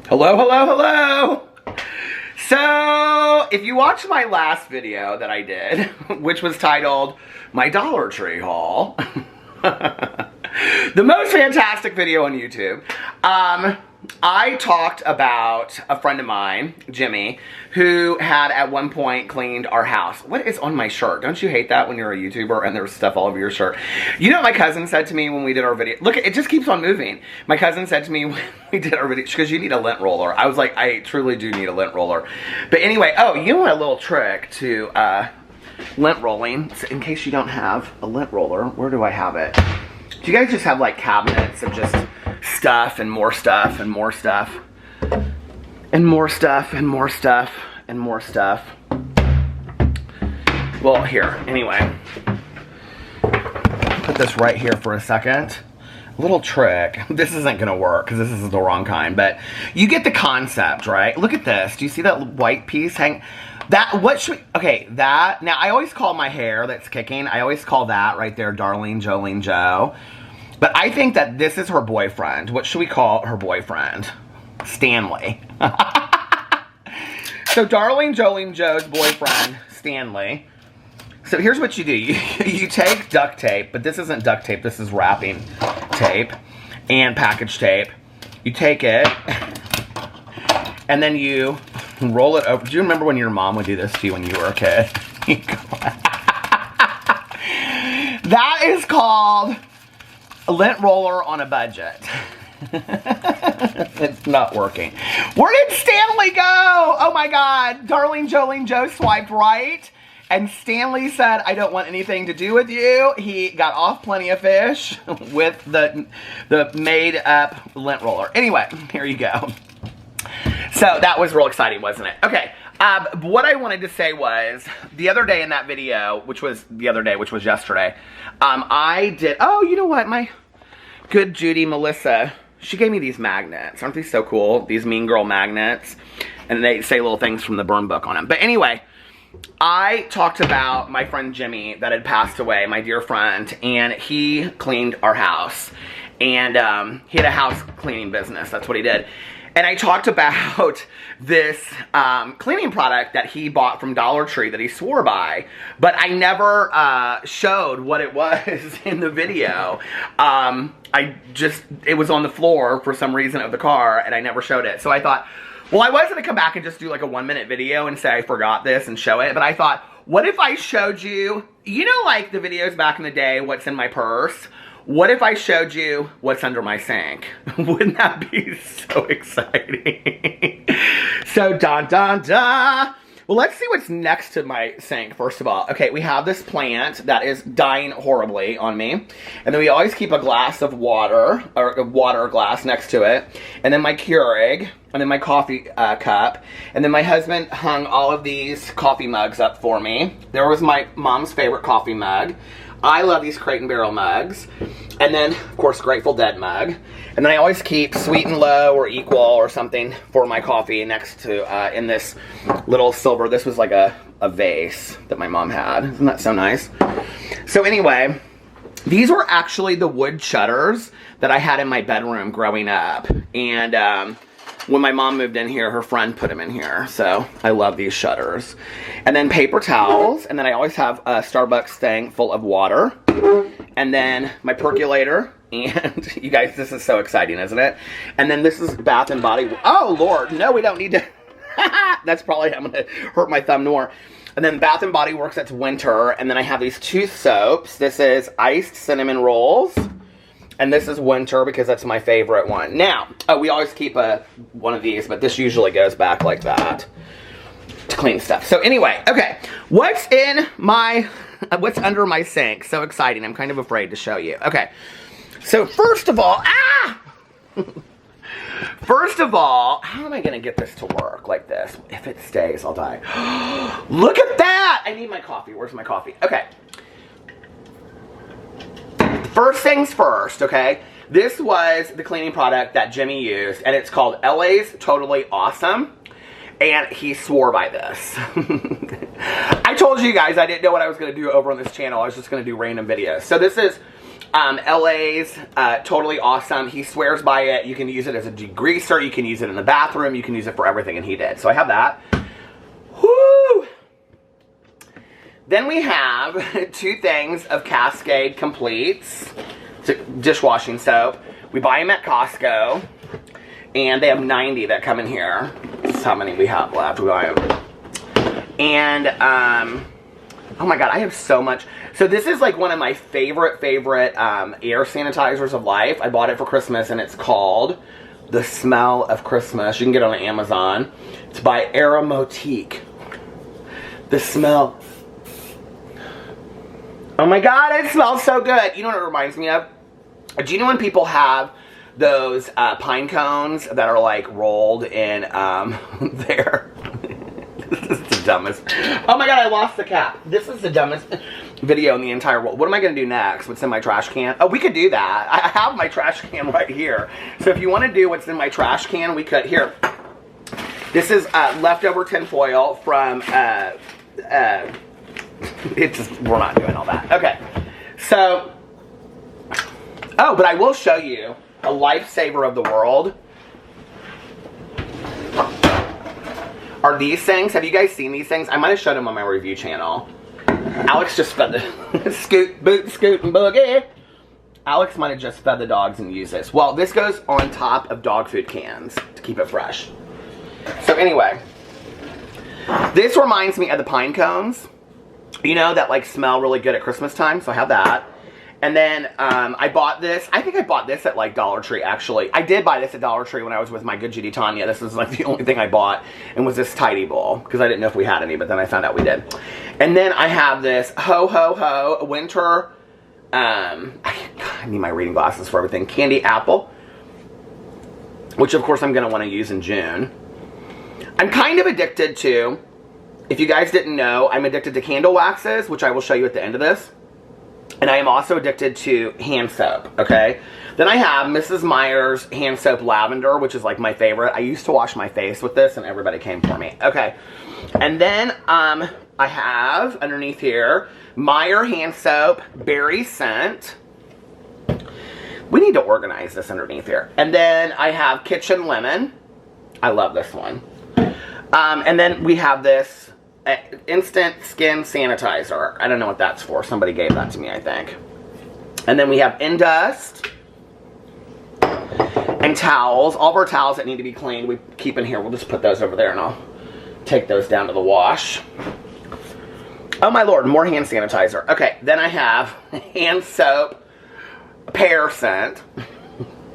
Hello, hello, hello! So, if you watched my last video that I did, which was titled, My Dollar Tree Haul, the most fantastic video on YouTube, I talked about a friend of mine, Jimmy, who had at one point cleaned our house. What is on my shirt? Don't you hate that when you're a YouTuber and there's stuff all over your shirt? You know what my cousin said to me when we did our video? Look, it just keeps on moving. My cousin said to me when we did our video, because you need a lint roller. I was like, I truly do need a lint roller. But anyway, oh, you know a little trick to lint rolling, so in case you don't have a lint roller, where do I have it? Do you guys just have like cabinets of just stuff and more stuff and more stuff and more stuff and more stuff and more stuff? Well, here, anyway, put this right here for a second. A little trick. This isn't gonna work because this is the wrong kind, but you get the concept, right? Look at this. Do you see that white piece hang? That, what should, okay, that, now I always call my hair that's kicking, I always call that right there Darlene Jolene Joe. But I think that this is her boyfriend. What should we call her boyfriend? Stanley. So Darlene Jolene Joe's boyfriend, Stanley. So here's what you do. You take duct tape, but this isn't duct tape, this is wrapping tape and package tape. You take it, and then you roll it over. Do you remember when your mom would do this to you when you were a kid? That is called a lint roller on a budget. It's not working. Where did Stanley go? Oh my God. Darlene Jolene Joe swiped right. And Stanley said, I don't want anything to do with you. He got off Plenty of Fish with the made up lint roller. Anyway, here you go. So that was real exciting, wasn't it? Okay, what I wanted to say was, the other day in that video, which was yesterday, I did, oh, you know what, my good Judy Melissa, she gave me these magnets. Aren't these so cool? These Mean Girl magnets. And they say little things from the burn book on them. But anyway, I talked about my friend Jimmy that had passed away, my dear friend, and he cleaned our house. And he had a house cleaning business, that's what he did. And I talked about this cleaning product that he bought from Dollar Tree that he swore by, but I never showed what it was in the video. It was on the floor for some reason of the car, and I never showed it. So I thought, well, I was going to come back and just do like a 1-minute video and say I forgot this and show it, but I thought, what if I showed you, you know, like the videos back in the day, what's in my purse? What if I showed you what's under my sink? Wouldn't that be so exciting? So, dun, dun, dun. Well, let's see what's next to my sink, first of all. Okay, we have this plant that is dying horribly on me. And then we always keep a glass of water, or a water glass next to it. And then my Keurig, and then my coffee cup. And then my husband hung all of these coffee mugs up for me. There was my mom's favorite coffee mug. I love these Crate and Barrel mugs. And then, of course, Grateful Dead mug. And then I always keep Sweet and Low or Equal or something for my coffee next to, in this little silver. This was like a vase that my mom had. Isn't that so nice? So anyway, these were actually the wood shutters that I had in my bedroom growing up. And when my mom moved in here, her friend put them in here. So I love these shutters. And then paper towels. And then I always have a Starbucks thing full of water. And then my percolator. And you guys, this is so exciting, isn't it? And then this is Bath and Body. Oh, Lord. No, we don't need to. That's probably, I'm going to hurt my thumb more. And then Bath and Body Works, that's winter. And then I have these 2 soaps. This is Iced Cinnamon Rolls. And this is winter because that's my favorite one. Now, we always keep one of these, but this usually goes back like that to clean stuff. So anyway, okay, what's under my sink? So exciting. I'm kind of afraid to show you. Okay, so first of all, first of all, how am I going to get this to work like this? If it stays, I'll die. Look at that! I need my coffee. Where's my coffee? Okay. First things first, okay? This was the cleaning product that Jimmy used, and it's called LA's Totally Awesome, and he swore by this. I told you guys I didn't know what I was going to do over on this channel. I was just going to do random videos. So this is LA's totally awesome. He swears by it. You can use it as a degreaser. You can use it in the bathroom. You can use it for everything, and he did. So I have that. Woo! Then we have 2 things of Cascade Completes. Dishwashing soap. We buy them at Costco. And they have 90 that come in here. This is how many we have left. We buy them. And, oh my god, I have so much. So this is like one of my favorite air sanitizers of life. I bought it for Christmas, and it's called The Smell of Christmas. You can get it on Amazon. It's by Aromatique. The smell. Oh my god, it smells so good. You know what it reminds me of? Do you know when people have those pine cones that are like rolled in their... This is the dumbest. Oh my god, I lost the cap. This is the dumbest video in the entire world. What am I going to do next? What's in my trash can? Oh, we could do that. I have my trash can right here. So if you want to do what's in my trash can, we could. Here. This is leftover tinfoil from... it's just, we're not doing all that. Okay. So... Oh, but I will show you a lifesaver of the world. Are these things? Have you guys seen these things? I might have showed them on my review channel. Alex just fed the scoot, boot, scoot, and boogie. Alex might have just fed the dogs and used this. Well, this goes on top of dog food cans to keep it fresh. So anyway, this reminds me of the pine cones. You know, that like smell really good at Christmas time. So I have that. And then I bought this. I think I bought this at like Dollar Tree, actually. I did buy this at Dollar Tree when I was with my good Judy Tanya. This is like the only thing I bought, and was this tidy bowl, because I didn't know if we had any, but then I found out we did. And then I have this Ho Ho Ho winter, I need my reading glasses for everything, candy apple, which of course I'm going to want to use in June. I'm kind of addicted to, if you guys didn't know, I'm addicted to candle waxes, which I will show you at the end of this. And I am also addicted to hand soap, okay? Then I have Mrs. Meyer's hand soap lavender, which is like my favorite. I used to wash my face with this, and everybody came for me. Okay. And then I have, underneath here, Meyer hand soap berry scent. We need to organize this underneath here. And then I have kitchen lemon. I love this one. And then we have this instant skin sanitizer. I don't know what that's for. Somebody gave that to me, I think. And then we have Indust and towels. All of our towels that need to be cleaned, we keep in here. We'll just put those over there, and I'll take those down to the wash. Oh my lord, more hand sanitizer. Okay, then I have hand soap pear scent.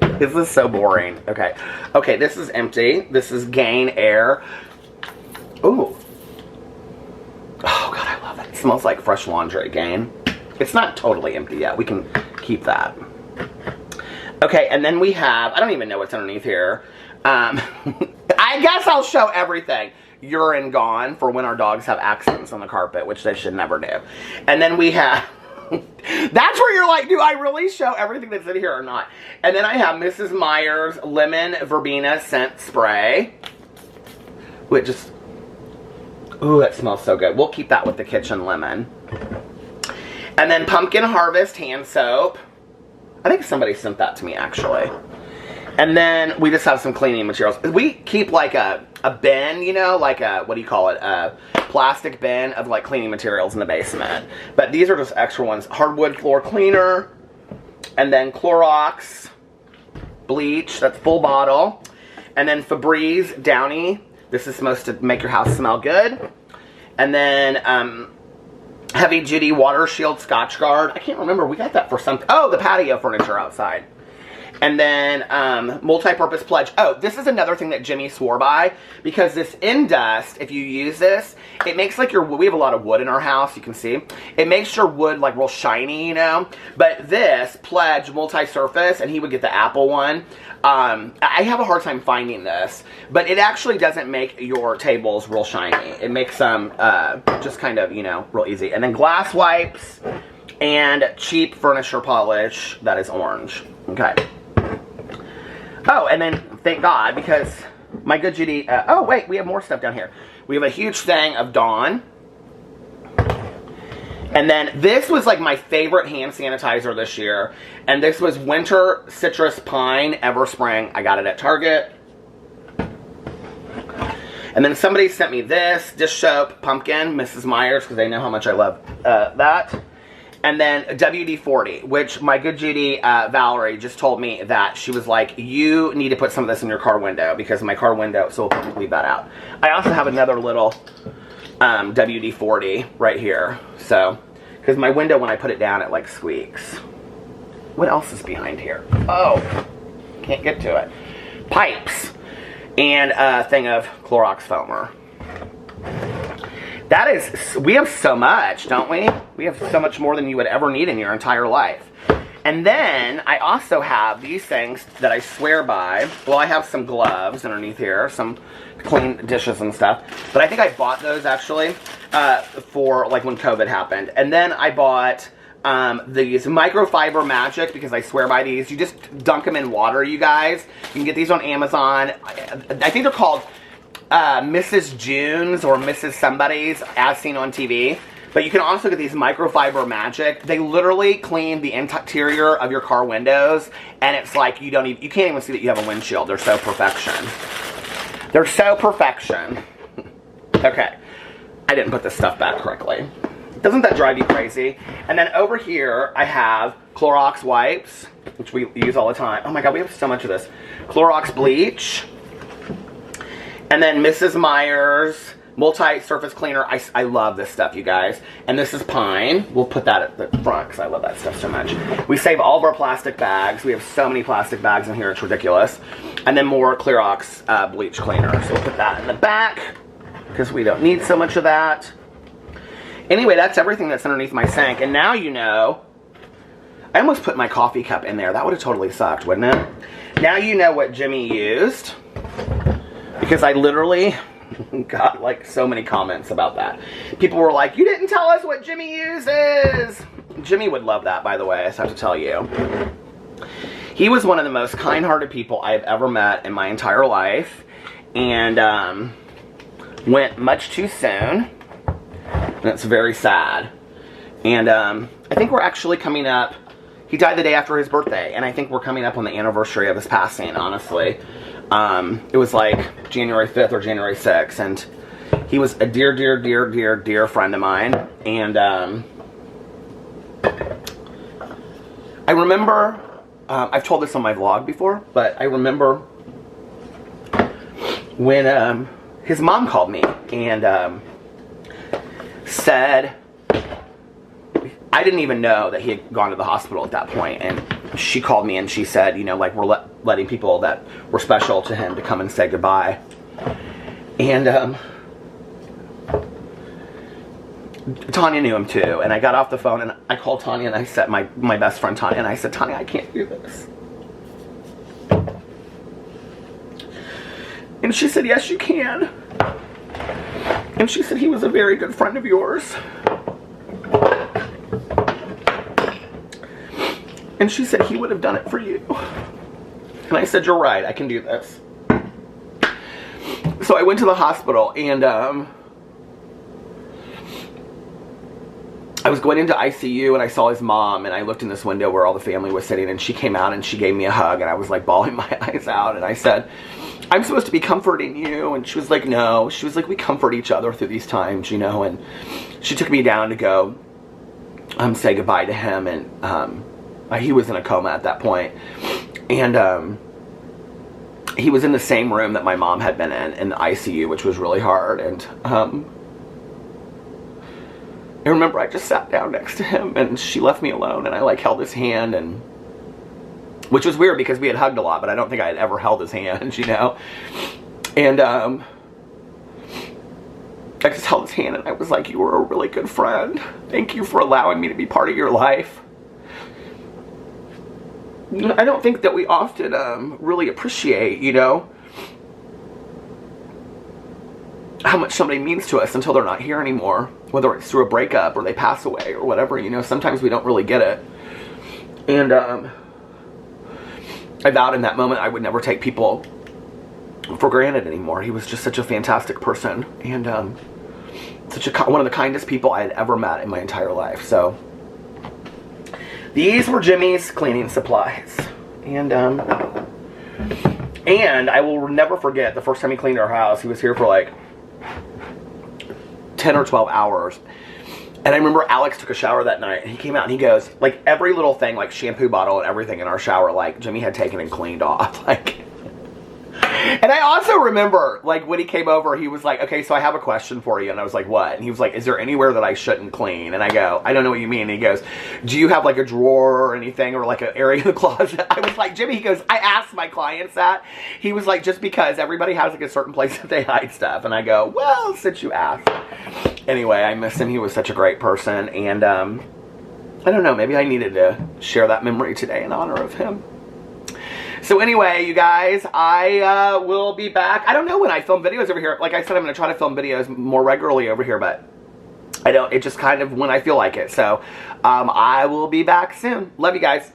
This is so boring. Okay. Okay, this is empty. This is Gain Air. Ooh. Oh, God, I love it. It smells like fresh laundry, Gain. It's not totally empty yet. We can keep that. Okay, and then we have, I don't even know what's underneath here. I guess I'll show everything. Urine Gone for when our dogs have accidents on the carpet, which they should never do. And then we have, that's where you're like, do I really show everything that's in here or not? And then I have Mrs. Meyer's Lemon Verbena Scent Spray. Which just, ooh, that smells so good. We'll keep that with the kitchen lemon. And then Pumpkin Harvest hand soap. I think somebody sent that to me, actually. And then we just have some cleaning materials. We keep like a bin, you know, like a, what do you call it? A plastic bin of like cleaning materials in the basement. But these are just extra ones. Hardwood floor cleaner. And then Clorox bleach. That's full bottle. And then Febreze Downy. This is supposed to make your house smell good. And then Heavy Duty Water Shield Scotch Guard. I can't remember. We got that for something. Oh, the patio furniture outside. And then Multi-Purpose Pledge. Oh, this is another thing that Jimmy swore by. Because this Indust, if you use this, it makes like your wood. We have a lot of wood in our house, you can see. It makes your wood like real shiny, you know. But this Pledge Multi-Surface, and he would get the Apple one. I have a hard time finding this, but it actually doesn't make your tables real shiny. It makes them just kind of, you know, real easy. And then glass wipes and cheap furniture polish that is orange. Okay. Oh, and then thank God, because my good Judy, oh wait, we have more stuff down here. We have a huge thing of Dawn. And then this was like my favorite hand sanitizer this year. And this was Winter Citrus Pine Everspring. I got it at Target. And then somebody sent me this dish soap pumpkin, Mrs. Myers, because they know how much I love that. And then WD-40, which my good Judy, Valerie, just told me that she was like, you need to put some of this in your car window because of my car window, so we'll leave that out. I also have another little WD-40 right here, so, because my window, when I put it down, it like squeaks. What else is behind here? Oh, can't get to it. Pipes and a thing of Clorox foamer. That is, we have so much, don't we? We have so much more than you would ever need in your entire life. And then I also have these things that I swear by. Well, I have some gloves underneath here, some clean dishes and stuff. But I think I bought those actually for like when COVID happened. And then I bought these microfiber magic because I swear by these. You just dunk them in water, you guys. You can get these on Amazon. I think they're called Mrs. June's or Mrs. Somebody's, as seen on TV. But you can also get these microfiber magic. They literally clean the interior of your car windows, and it's like you can't even see that you have a windshield. They're so perfection. They're so perfection. Okay, I didn't put this stuff back correctly. Doesn't that drive you crazy? And then over here I have Clorox wipes, which we use all the time. Oh my god, we have so much of this. Clorox bleach. And then Mrs. Myers multi-surface cleaner. I love this stuff, you guys. And this is Pine. We'll put that at the front because I love that stuff so much. We save all of our plastic bags. We have so many plastic bags in here, it's ridiculous. And then more Clorox bleach cleaner. So we'll put that in the back because we don't need so much of that. Anyway, that's everything that's underneath my sink. And now you know, I almost put my coffee cup in there. That would have totally sucked, wouldn't it? Now you know what Jimmy used. Because I literally got like so many comments about that. People were like, you didn't tell us what Jimmy uses. Jimmy would love that, by the way, I just have to tell you. He was one of the most kind-hearted people I have ever met in my entire life. And went much too soon. And it's very sad. And I think we're actually coming up. He died the day after his birthday. And I think we're coming up on the anniversary of his passing, honestly. It was like January 5th or January 6th, and he was a dear, dear, dear, dear, dear friend of mine, and, I remember, I've told this on my vlog before, but I remember when, his mom called me, and, said, I didn't even know that he had gone to the hospital at that point, and she called me and she said, you know, like, we're letting people that were special to him to come and say goodbye. And Tanya knew him too, and I got off the phone and I called Tanya and I said, my best friend Tanya, and I said, Tanya, I can't do this. And she said, yes, you can. And she said, he was a very good friend of yours. And she said, he would have done it for you. And I said, you're right, I can do this. So I went to the hospital, and I was going into ICU, and I saw his mom, and I looked in this window where all the family was sitting, and she came out, and she gave me a hug, and I was like bawling my eyes out, and I said, I'm supposed to be comforting you. And she was like, no. She was like, we comfort each other through these times, you know. And she took me down to go say goodbye to him, and he was in a coma at that point. And he was in the same room that my mom had been in the ICU, which was really hard. And I remember I just sat down next to him, and she left me alone, and I like held his hand, and which was weird because we had hugged a lot, but I don't think I had ever held his hand, you know. And I just held his hand, and I was like, you were a really good friend. Thank you for allowing me to be part of your life. I don't think that we often really appreciate, you know, how much somebody means to us until they're not here anymore. Whether it's through a breakup or they pass away or whatever, you know, sometimes we don't really get it. And I vowed in that moment I would never take people for granted anymore. He was just such a fantastic person. And one of the kindest people I had ever met in my entire life. So these were Jimmy's cleaning supplies. And I will never forget the first time he cleaned our house. He was here for like 10 or 12 hours. And I remember Alex took a shower that night, and he came out and he goes, like, every little thing, like shampoo bottle and everything in our shower, like, Jimmy had taken and cleaned off. Like, and I also remember, like, when he came over, he was like, okay, so I have a question for you. And I was like, what? And he was like, is there anywhere that I shouldn't clean? And I go, I don't know what you mean. And he goes, do you have like a drawer or anything, or like an area in the closet? I was like, Jimmy, he goes, I asked my clients that. He was like, just because everybody has like a certain place that they hide stuff. And I go, well, since you asked. Anyway, I miss him. He was such a great person. And I don't know, maybe I needed to share that memory today in honor of him. So anyway, you guys, I will be back. I don't know when I film videos over here. Like I said, I'm going to try to film videos more regularly over here, but I don't. It just kind of when I feel like it. So I will be back soon. Love you guys.